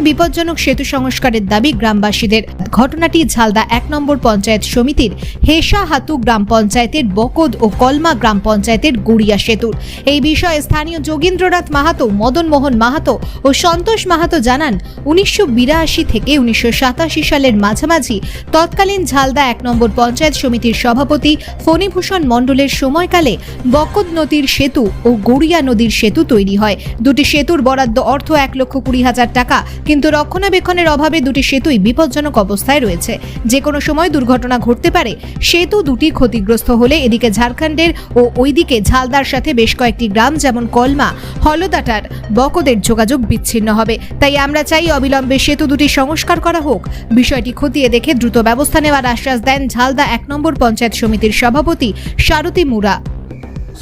বিপজ্জনক সেতু সংস্কারের দাবি গ্রামবাসীদের। ঘটনাটি ঝালদা 1 নম্বর পঞ্চায়েত সমিতির হেসাহাতু গ্রাম পঞ্চায়েতের বকদ ও কলমা গ্রাম পঞ্চায়েতের গড়িয়া সেতুর। এই বিষয়ে স্থানীয় যোগীন্দ্রনাথ মাহাতো, মদন মোহন মাহাতো ও সন্তোষ মাহাতো জানান, 1982 থেকে 1987 সালের মাঝামাঝি তৎকালীন ঝালদা 1 নম্বর পঞ্চায়েত সমিতির সভাপতি ফণীভূষণ মণ্ডলের সময়কালে বকদ নদীর সেতু ও গড়িয়া নদীর সেতু তৈরি হয়। দুটি সেতুর বরাদ্দ অর্থ 1,20,000 টাকা, কিন্তু রক্ষণাবেক্ষণের অভাবে দুটি সেতুই বিপজ্জনক অবস্থায় রয়েছে। যে কোনো সময় দুর্ঘটনা ঘটতে পারে। সেতু দুটি ক্ষতিগ্রস্ত হলে এদিকে ঝাড়খণ্ডের ও ওইদিকে ঝালদার সাথে বেশ কয়েকটি গ্রাম যেমন কলমা, হলদাটার, বকদের যোগাযোগ বিচ্ছিন্ন হবে। তাই আমরা চাই অবিলম্বে সেতু দুটি সংস্কার করা হোক। বিষয়টি খতিয়ে দেখে দ্রুত ব্যবস্থা নেওয়ার আশ্বাস দেন ঝালদা 1 নম্বর পঞ্চায়েত সমিতির সভাপতি সারথী মুরা।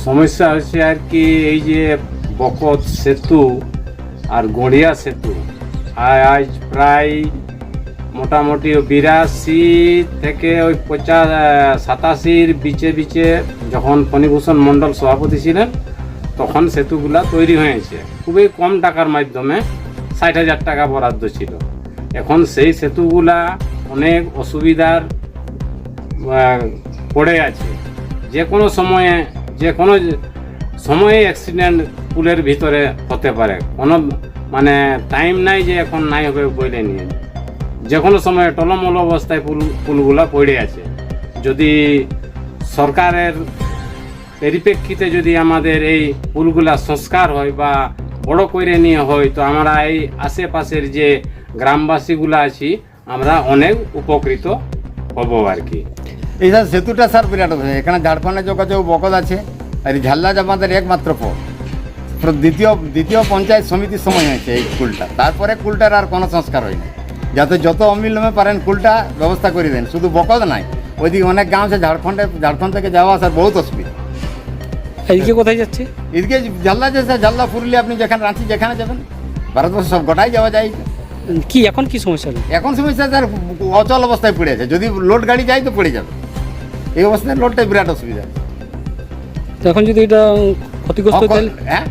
সমস্যা হচ্ছে আর কি, এই যে বকদ সেতু আর গড়িয়া সেতু আজ প্রায় মোটামুটি 82 থেকে ওই 87 বিচে যখন ফণীভূষণ মণ্ডল সভাপতি ছিলেন তখন সেতুগুলা তৈরি হয়েছে খুবই কম টাকার মাধ্যমে, 60,000 টাকা বরাদ্দ ছিল। এখন সেই সেতুগুলা অনেক অসুবিধার পড়ে আছে। যে কোনো সময়ে অ্যাক্সিডেন্ট পুলের ভিতরে হতে পারে, কোনো মানে টাইম নাই যে এখন নাই হবে বলে নিয়ে, যে কোনো সময় টলমল অবস্থায় পুলগুলা পড়ে আছে। যদি সরকারের পরিপ্রেক্ষিতে যদি আমাদের এই পুলগুলা সংস্কার হয় বা বড় করে নিয়ে হয়, তো আমরা এই আশেপাশের যে গ্রামবাসীগুলা আছি আমরা অনেক উপকৃত হব আর কি। এই স্যার সেতুটা স্যার বিরাট, এখানে ঝাড়খণ্ডে যোগাযোগ বকদ আছে, আর ঝালদা আমাদের একমাত্র পথ। দ্বিতীয় পঞ্চায়েত সমিতির সময় হয়েছে এই কুলটা, তারপরে কুলটার আর কোনো সংস্কার হয়নি। যাতে যত অবিলম্বে পারেন কুলটা ব্যবস্থা করে দেন। শুধু বকদ নাই, ওইদিকে অনেক গ্রাম আছে ঝাড়খণ্ড থেকে যাওয়া আসার বহুত অসুবিধা। এদিকে কোথায় যাচ্ছে? এদিকে ঝালদা যে স্যার, ঝালদা পুরুলিয়া, আপনি যেখানে রাঁচি যেখানে যাবেন, ভারতবর্ষ সব গোটাই যাওয়া যায়। কি এখন কি সমস্যা? এখন সমস্যা স্যার অচল অবস্থায় পড়ে আছে, যদি লোড গাড়ি যায় তো পড়ে যাবে। এই অবস্থায় লোডটাই বিরাট অসুবিধা। এখন যদি এটা ক্ষতিগ্রস্ত হ্যাঁ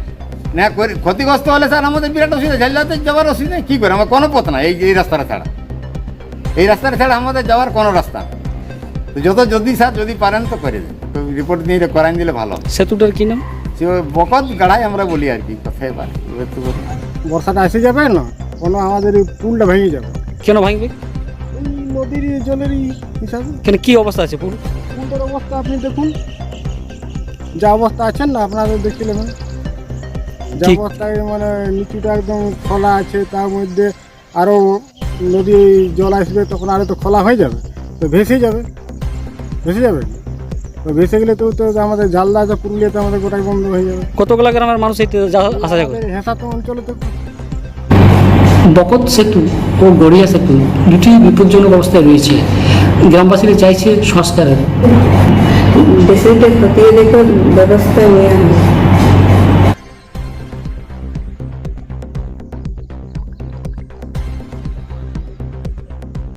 না ক্ষতিগ্রস্ত হলে স্যার আমাদের বিরাট অসুবিধা। ঝালদাতে যাওয়ার অসুবিধা কী করে, আমার কোনো পথ না এই রাস্তাটা ছাড়া। এই রাস্তাটা ছাড়া আমাদের যাওয়ার কোনো রাস্তা না। তো যদি স্যার যদি পারেন তো করে দেন, রিপোর্ট নিয়ে করাই দিলে ভালো। সেতুটার কি নাম? বকদ গাড়াই আমরা বলি আর কি, কোথায় পারে। বর্ষাটা এসে যাবে না, কোনো আমাদের এই পুলটা ভেঙে যাবে। কেন ভাঙবে? এই নদীর জলের হিসাবে। কেন কি অবস্থা আছে পুল? পুলটার অবস্থা আপনি দেখুন, যা অবস্থা আছেন না আপনাদের দেখে নেবেন। যা অবস্থায় মানে নিচুটা একদম খোলা আছে, তার মধ্যে আরও নদী জল আসবে, তখন আরও তো খোলা হয়ে যাবে, তো ভেসে যাবে। তো ভেসে গেলে তো আমাদের ঝালদা আছে, পুরুলিয়াতে আমাদের গোটাই বন্ধ হয়ে যাবে। কতগুলো গ্রামের মানুষ আসা যাবে? হেসাতো অঞ্চলে তো বকদ সেতু ও গড়িয়া সেতু দুটি বিপজ্জনক অবস্থায় রয়েছে। গ্রামবাসীরা চাইছে সংস্কারের। বিষয়টা খতিয়ে দেখে ব্যবস্থা নেওয়া হয়।